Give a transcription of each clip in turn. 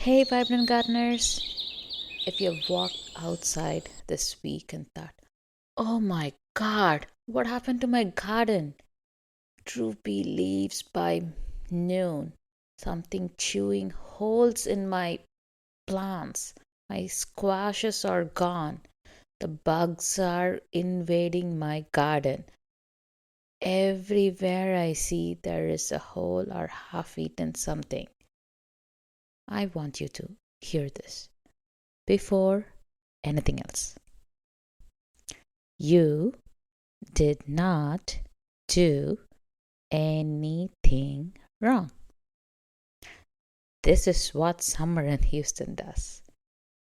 Hey, vibrant gardeners. If you've walked outside this week and thought, oh my god, what happened to my garden? Droopy leaves by noon, something chewing holes in my plants, my squashes are gone, the bugs are invading my garden. Everywhere I see there is a hole or half eaten something. I want you to hear this before anything else. You did not do anything wrong. This is what summer in Houston does,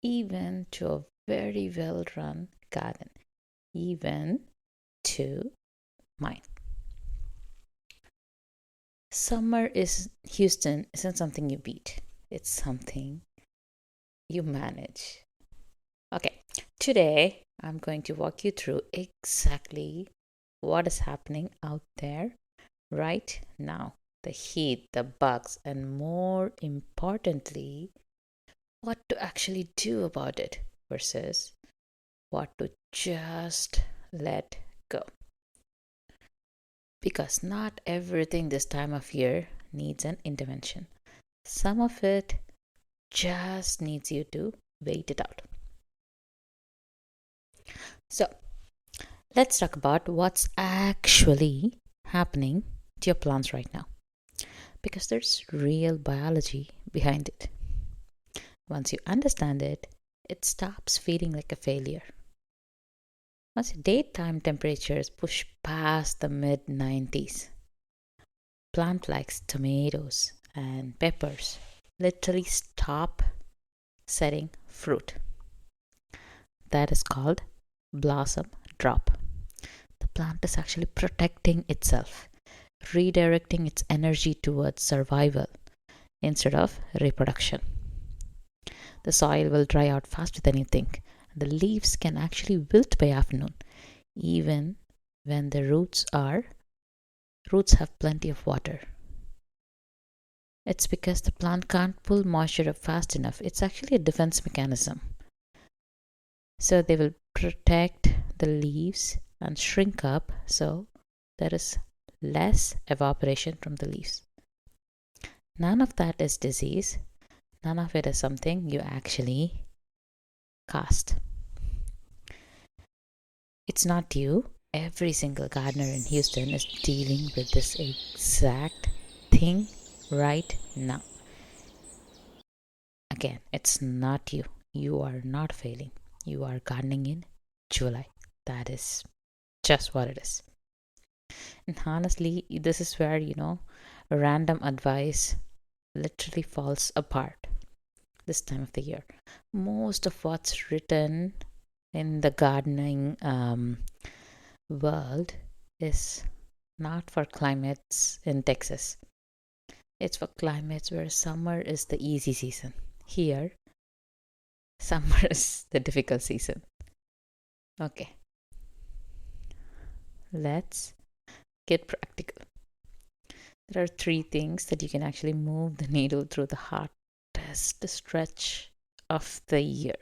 even to a very well run garden, even to mine. Summer is Houston isn't something you beat, it's something you manage. Okay, today I'm going to walk you through exactly what is happening out there right now. The heat, the bugs, and more importantly, what to actually do about it versus what to just let go. Because not everything this time of year needs an intervention. Some of it just needs you to wait it out. So, let's talk about what's actually happening to your plants right now. Because there's real biology behind it. Once you understand it, it stops feeling like a failure. Once daytime temperatures push past the mid 90s, plant like tomatoes and peppers literally stop setting fruit. That is called blossom drop. The plant is actually protecting itself, redirecting its energy towards survival instead of reproduction. The soil will dry out faster than you think. The leaves can actually wilt by afternoon, even when the roots have plenty of water. It's because the plant can't pull moisture up fast enough. It's actually a defense mechanism. So they will protect the leaves and shrink up so there is less evaporation from the leaves. None of that is disease. None of it is something you actually caused. It's not you. Every single gardener in Houston is dealing with this exact thing right now. Again, it's not you. You are not failing. You are gardening in July. That is just what it is. And honestly, this is where, random advice literally falls apart this time of the year. Most of what's written in the gardening world is not for climates in Texas. It's for climates where summer is the easy season. Here, summer is the difficult season. Okay. Let's get practical. There are 3 things that you can actually move the needle through the hottest stretch of the year.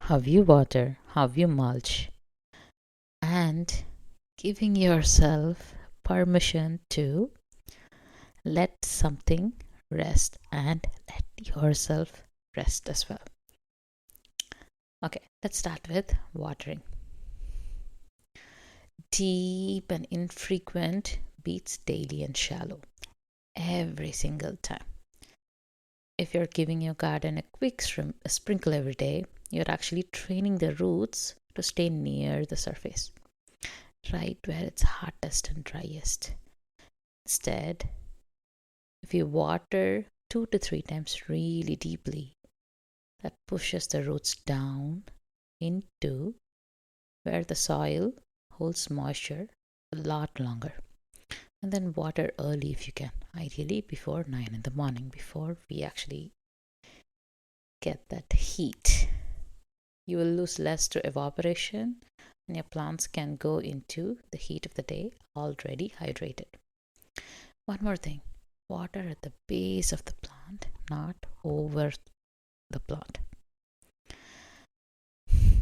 How you water, how you mulch, and giving yourself permission to let something rest and let yourself rest as well. Okay, let's start with watering. Deep and infrequent beats daily and shallow every single time. If you're giving your garden a quick sprinkle every day, you're actually training the roots to stay near the surface, right where it's hottest and driest. Instead, if you water 2 to 3 times really deeply, that pushes the roots down into where the soil holds moisture a lot longer. And then water early if you can, ideally before 9 in the morning, before we actually get that heat. You will lose less to evaporation and your plants can go into the heat of the day already hydrated. One more thing, water at the base of the plant not over the plant.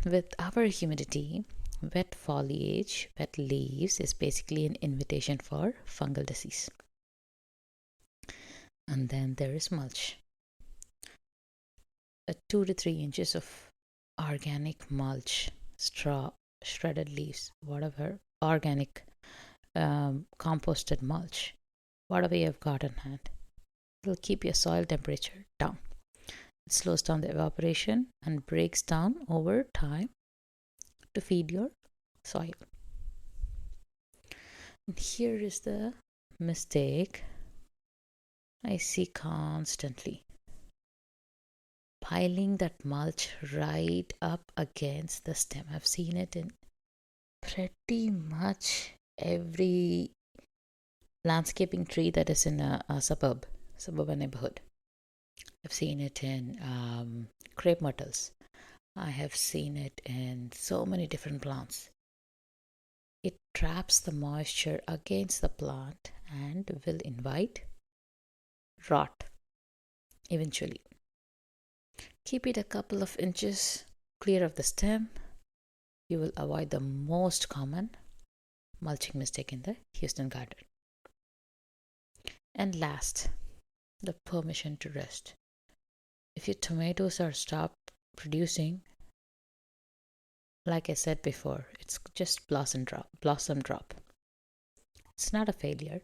With our humidity, wet foliage, wet leaves is basically an invitation for fungal disease. And then there is mulch. 2 to 3 inches of organic mulch, straw, shredded leaves, whatever, organic composted mulch, whatever you've got in hand. It'll keep your soil temperature down. It slows down the evaporation and breaks down over time to feed your soil. And here is the mistake I see constantly. Piling that mulch right up against the stem. I've seen it in pretty much every landscaping tree that is in a suburban neighborhood. I've seen it in crepe myrtles. I have seen it in so many different plants. It traps the moisture against the plant and will invite rot eventually. Keep it a couple of inches clear of the stem. You will avoid the most common mulching mistake in the Houston garden. And last, the permission to rest. If your tomatoes are stopped producing, like I said before, it's just blossom drop. It's not a failure.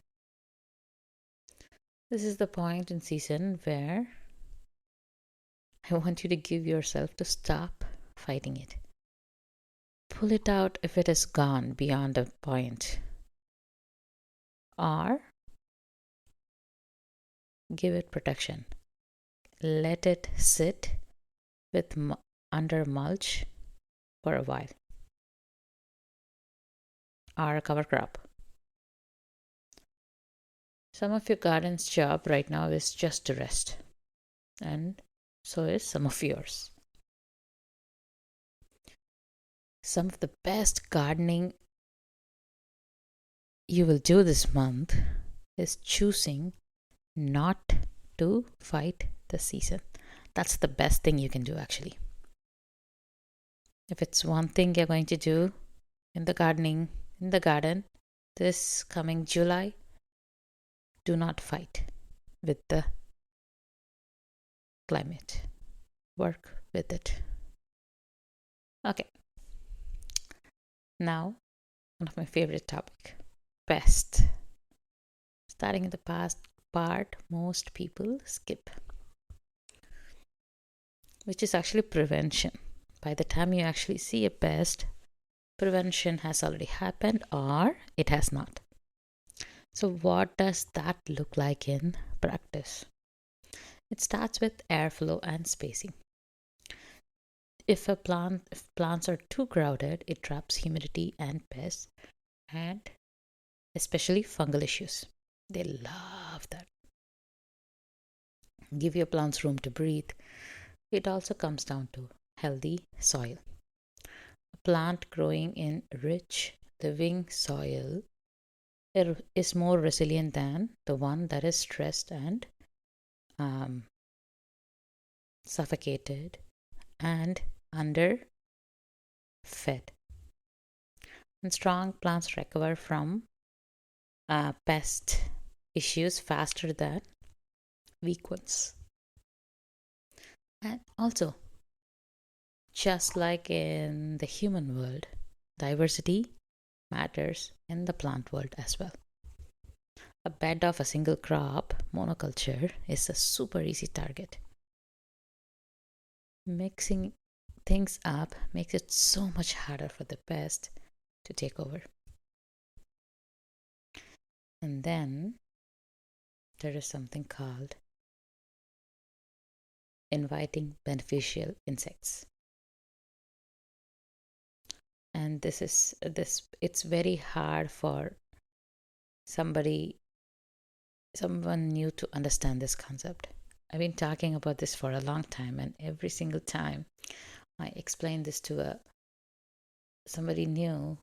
This is the point in season where I want you to give yourself to stop fighting it. Pull it out if it has gone beyond a point, or give it protection. Let it sit with under mulch for a while, or a cover crop. Some of your garden's job right now is just to rest, and so is some of yours. Some of the best gardening you will do this month is choosing not to fight the season. That's the best thing you can do, actually. If it's one thing you're going to do in the garden this coming July, do not fight with the climate. Work with it. Okay. Now, one of my favorite topic, pest. Starting in the past part, most people skip, which is actually prevention. By the time you actually see a pest, prevention has already happened or it has not. So what does that look like in practice? It starts with airflow and spacing. If plants are too crowded, it traps humidity and pests, and especially fungal issues. They love that. Give your plants room to breathe. It also comes down to healthy soil. A plant growing in rich, living soil is more resilient than the one that is stressed and suffocated and underfed. And strong plants recover from pest issues faster than weak ones. And also, just like in the human world, diversity matters in the plant world as well. A bed of a single crop monoculture is a super easy target. Mixing things up makes it so much harder for the pest to take over. And then there is something called inviting beneficial insects. And it's very hard for someone new to understand this concept. I've been talking about this for a long time, and every single time I explain this to somebody new,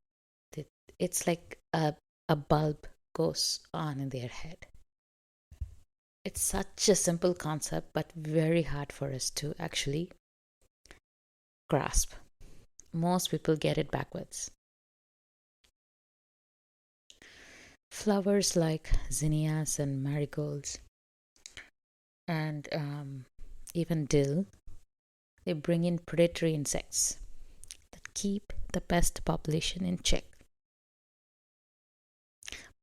it's like a bulb goes on in their head. It's such a simple concept, but very hard for us to actually grasp. Most people get it backwards. Flowers like zinnias and marigolds and even dill, they bring in predatory insects that keep the pest population in check.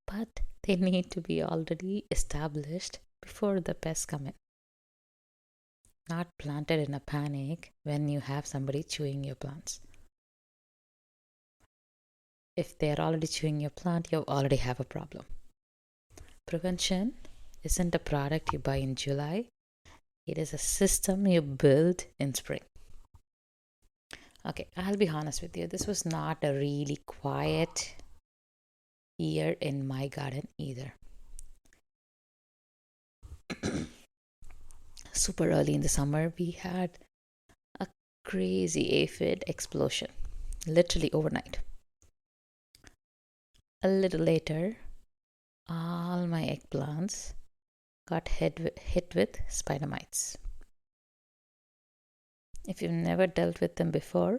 But they need to be already established before the pests come in, not planted in a panic when you have somebody chewing your plants. If they're already chewing your plant, you already have a problem. Prevention isn't a product you buy in July, it is a system you build in spring. Okay, I'll be honest with you, this was not a really quiet year in my garden either. Super early in the summer, we had a crazy aphid explosion, literally overnight. A little later, all my eggplants got hit with spider mites. If you've never dealt with them before,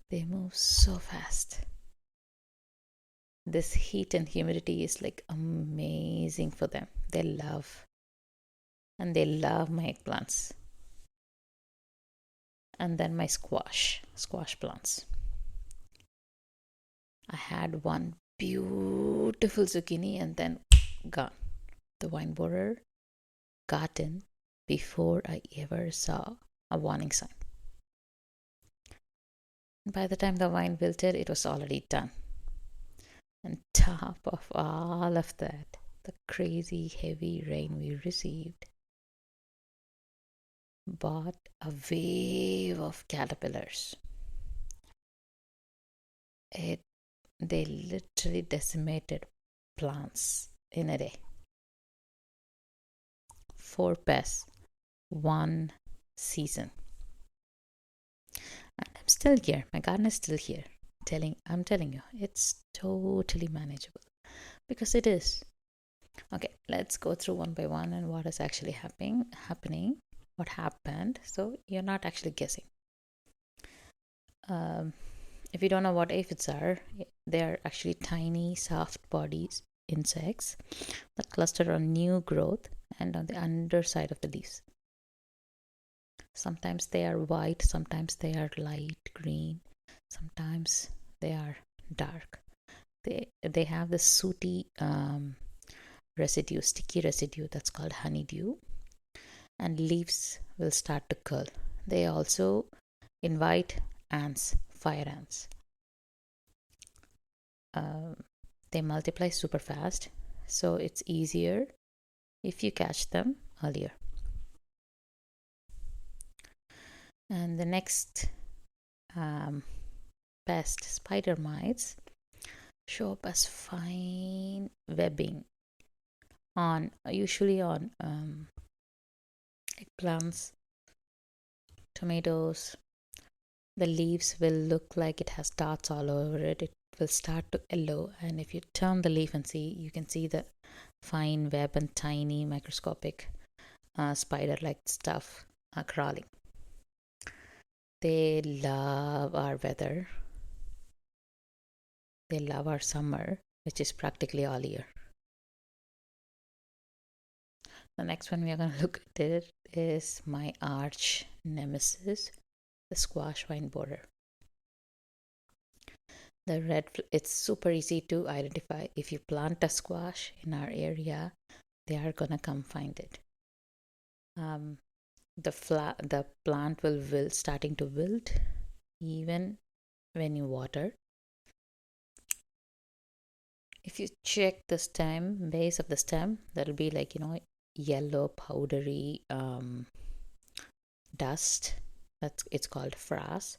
they move so fast. This heat and humidity is like amazing for them. They love my eggplants. And then my squash plants. I had one beautiful zucchini and then gone. The vine borer got in before I ever saw a warning sign. By the time the vine wilted, it was already done. On top of all of that, the crazy heavy rain we received brought a wave of caterpillars. They literally decimated plants in a day. 4 pests, 1 season. And I'm still here. My garden is still here. I'm telling you, it's totally manageable because it is. Okay, let's go through one by one and what is actually happening, what happened. So you're not actually guessing. If you don't know what aphids are, they are actually tiny, soft-bodied insects that cluster on new growth and on the underside of the leaves. Sometimes they are white, sometimes they are light green, sometimes they are dark. They have this sooty residue, sticky residue that's called honeydew, and leaves will start to curl. They also invite ants, fire ants. They multiply super fast, so it's easier if you catch them earlier. And the next pest, spider mites, show up as fine webbing usually on eggplants, tomatoes. The leaves will look like it has dots all over it. It will start to yellow, and if you turn the leaf and see, you can see the fine web and tiny microscopic spider-like stuff crawling. They love our weather. They love our summer, which is practically all year. The next one we are going to look at it is my arch nemesis, the squash vine borer. It's super easy to identify. If you plant a squash in our area, they are going to come find it. The plant will starting to wilt even when you water. If you check the base of the stem, that'll be like, yellow powdery dust. It's called frass,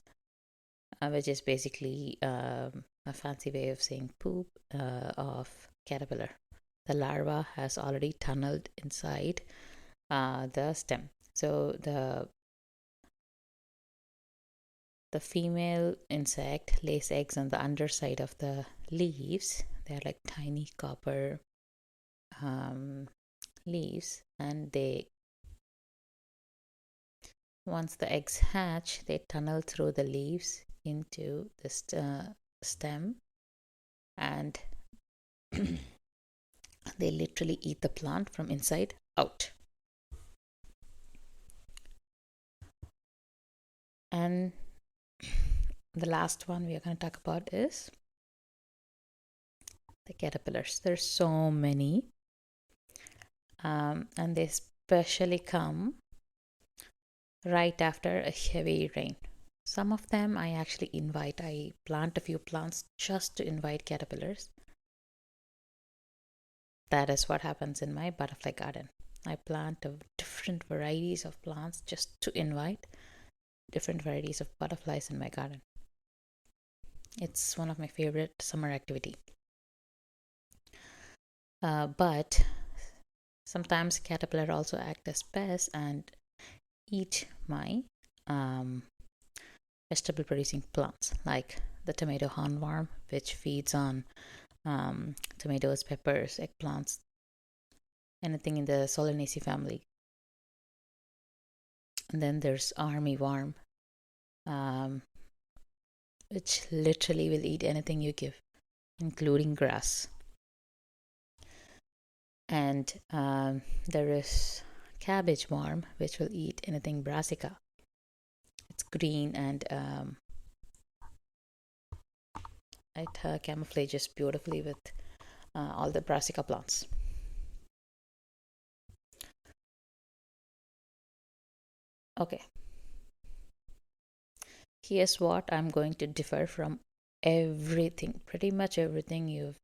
which is basically a fancy way of saying poop of caterpillar. The larva has already tunneled inside the stem. So the female insect lays eggs on the underside of the leaves. They're like tiny copper leaves, and once the eggs hatch, they tunnel through the leaves into the stem, and they literally eat the plant from inside out. And the last one we are going to talk about is the caterpillars. There's so many, and they especially come right after a heavy rain. Some of them I actually invite. I plant a few plants just to invite caterpillars. That is what happens in my butterfly garden. I plant different varieties of plants just to invite different varieties of butterflies in my garden. It's one of my favorite summer activity. But sometimes caterpillar also act as pests and eat my vegetable producing plants, like the tomato hornworm, which feeds on tomatoes, peppers, eggplants, anything in the Solanaceae family. And then there's army worm, which literally will eat anything you give, including grass. And there is cabbage worm, which will eat anything brassica. It's green, and it camouflages beautifully with all the brassica plants. Okay, here's what I'm going to differ from everything, pretty much everything you've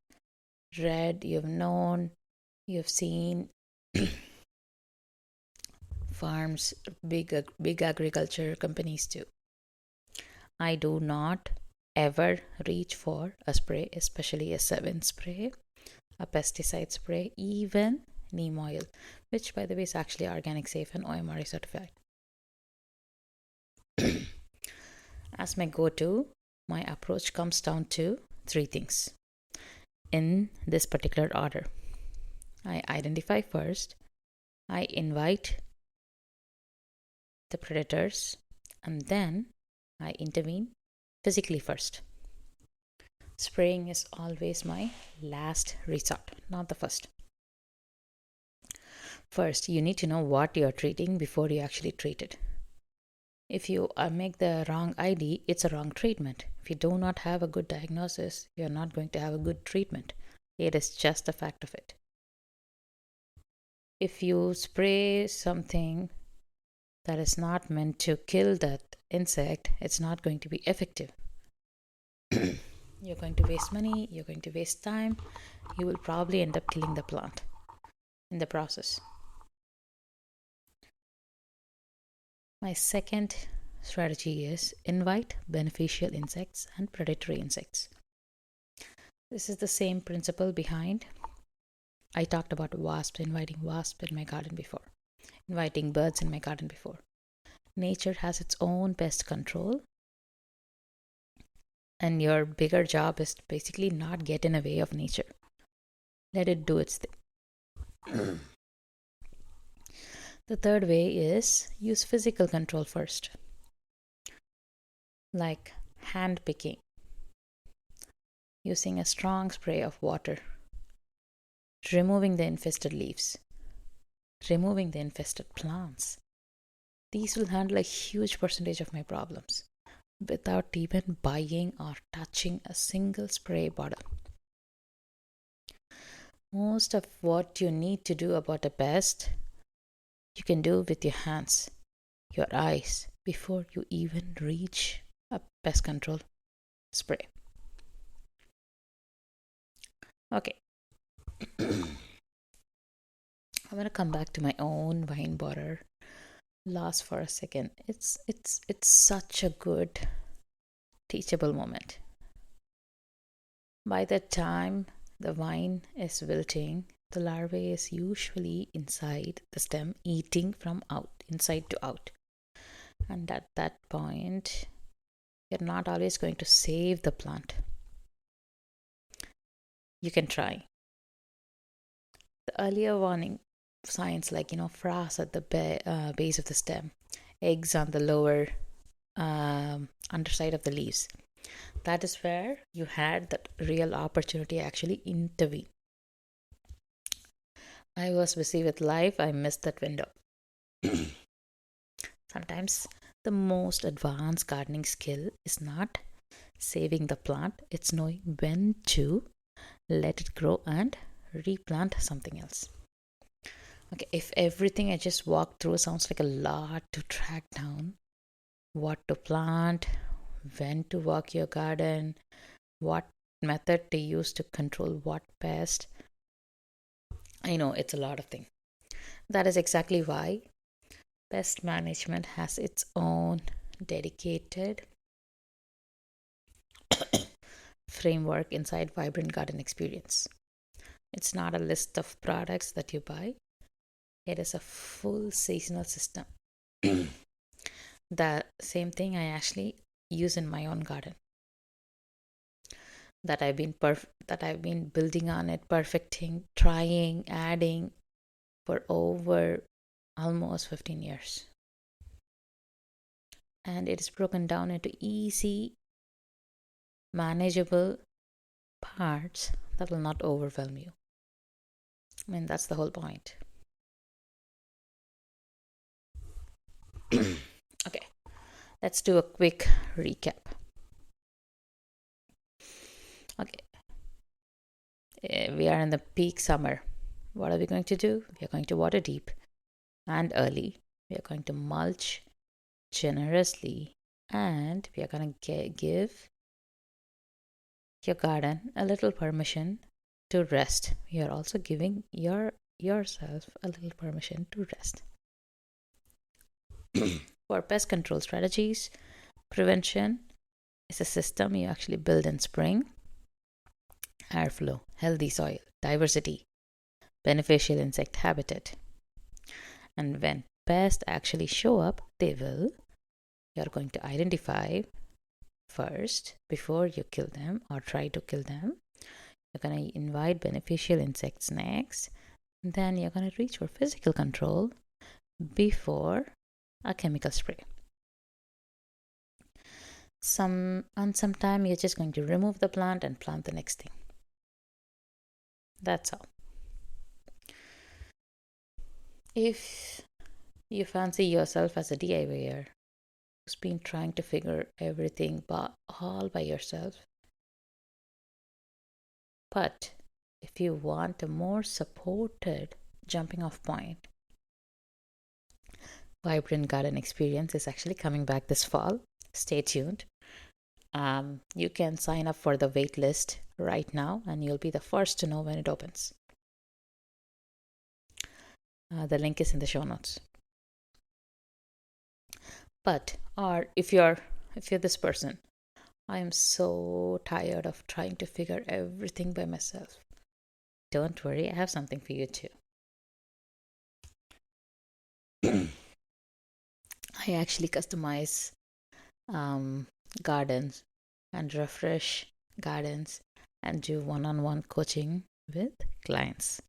read, you've known, you've seen. Farms, big agriculture companies too. I do not ever reach for a spray, especially a 7 spray, a pesticide spray, even neem oil, which by the way is actually organic, safe, and OMRA certified. As my go-to, my approach comes down to 3 things in this particular order. I identify first, I invite the predators, and then I intervene physically first. Spraying is always my last resort, not the first. First, you need to know what you are treating before you actually treat it. If you make the wrong ID, it's a wrong treatment. If you do not have a good diagnosis, you're not going to have a good treatment. It is just a fact of it. If you spray something that is not meant to kill that insect, it's not going to be effective. You're going to waste money, you're going to waste time, you will probably end up killing the plant in the process. My second strategy is invite beneficial insects and predatory insects. This is the same principle behind. I talked about wasps, inviting wasps in my garden before, inviting birds in my garden before. Nature has its own pest control, and your bigger job is to basically not get in the way of nature. Let it do its thing. The third way is use physical control first, like hand picking, using a strong spray of water, removing the infested leaves, removing the infested plants. These will handle a huge percentage of my problems without even buying or touching a single spray bottle. Most of what you need to do about a pest, you can do with your hands, your eyes, before you even reach a pest control spray. Okay. I'm going to come back to my own vine border loss for a second. It's such a good teachable moment. By the time the vine is wilting, the larvae is usually inside the stem, eating from inside to out. And at that point, you're not always going to save the plant. You can try. The earlier warning signs like, frass at the base of the stem, eggs on the lower underside of the leaves. That is where you had that real opportunity actually intervene. I was busy with life, I missed that window. Sometimes the most advanced gardening skill is not saving the plant, it's knowing when to let it grow and replant something else. Okay, if everything I just walked through sounds like a lot to track down, what to plant, when to walk your garden, what method to use to control what pest, I know it's a lot of things. That is exactly why pest management has its own dedicated framework inside Vibrant Garden Experience. It's not a list of products that you buy, it is a full seasonal system. The same thing I actually use in my own garden. That I've been building on it, perfecting, trying, adding for over almost 15 years. And it is broken down into easy, manageable parts that will not overwhelm you. I mean, that's the whole point. Okay, let's do a quick recap. Okay, we are in the peak summer. What are we going to do? We are going to water deep and early. We are going to mulch generously, and we are going to give your garden a little permission to rest. You are also giving yourself a little permission to rest. For pest control strategies, prevention is a system you actually build in spring. Airflow, healthy soil, diversity, beneficial insect habitat. And when pests actually show up, you're going to identify first before you kill them or try to kill them. You're going to invite beneficial insects next. Then you're going to reach for physical control before a chemical spray. Sometime you're just going to remove the plant and plant the next thing. That's all. If you fancy yourself as a DIYer who's been trying to figure everything all by yourself, but if you want a more supported jumping off point, Vibrant Garden Experience is actually coming back this fall. Stay tuned. You can sign up for the wait list right now and you'll be the first to know when it opens. The link is in the show notes. Or if you're this person, I am so tired of trying to figure everything by myself. Don't worry, I have something for you too. I actually customize gardens and refresh gardens and do one-on-one coaching with clients.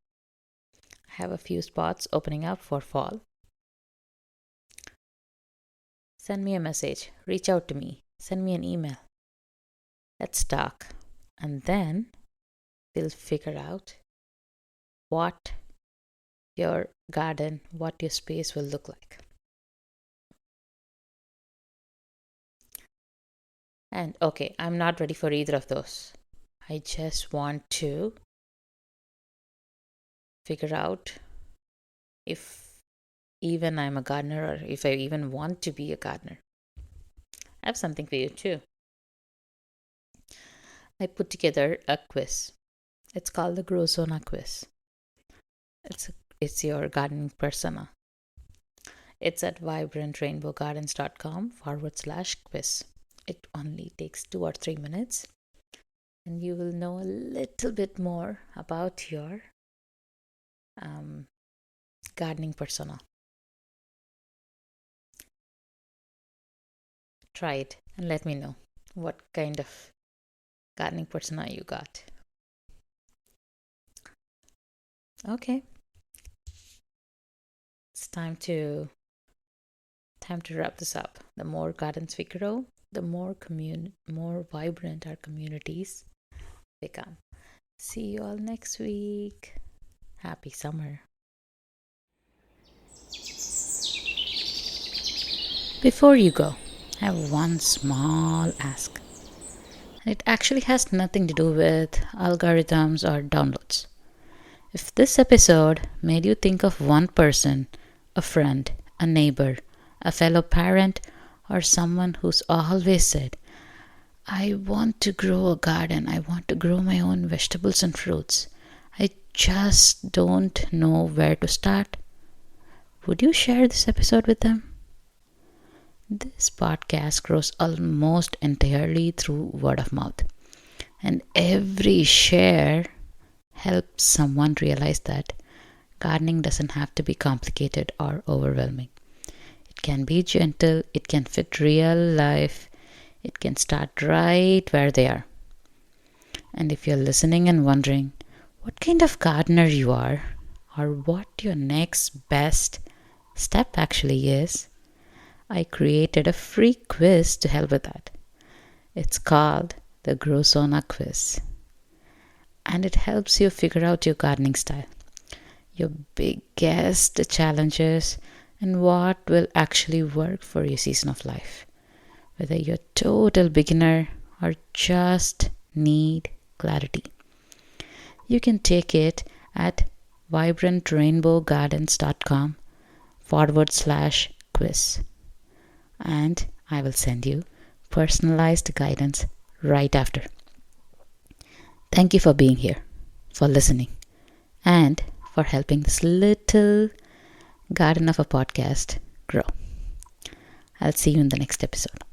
I have a few spots opening up for fall. Send me a message, reach out to me, send me an email. Let's talk, and then we'll figure out what your garden, what your space will look like. And okay, I'm not ready for either of those. I just want to figure out if even I'm a gardener or if I even want to be a gardener. I have something for you too. I put together a quiz. It's called the Grow Zona quiz. It's your gardening persona. It's at vibrantrainbowgardens.com/quiz. It only takes 2 or 3 minutes, and you will know a little bit more about your gardening persona. Try it and let me know what kind of gardening persona you got. Okay. It's time to wrap this up. The more gardens we grow, the more vibrant our communities become. See you all next week. Happy summer. Before you go, I have one small ask. It actually has nothing to do with algorithms or downloads. If this episode made you think of one person, a friend, a neighbor, a fellow parent, or someone who's always said, I want to grow a garden, I want to grow my own vegetables and fruits, I just don't know where to start, would you share this episode with them? This podcast grows almost entirely through word of mouth, and every share helps someone realize that gardening doesn't have to be complicated or overwhelming. It can be gentle, it can fit real life, it can start right where they are. And if you're listening and wondering what kind of gardener you are, or what your next best step actually is, I created a free quiz to help with that. It's called the Growzona Quiz, and it helps you figure out your gardening style, your biggest challenges, and what will actually work for your season of life. Whether you're a total beginner or just need clarity. You can take it at vibrantrainbowgardens.com/quiz, and I will send you personalized guidance right after. Thank you for being here, for listening, and for helping this little garden of a podcast grow. I'll see you in the next episode.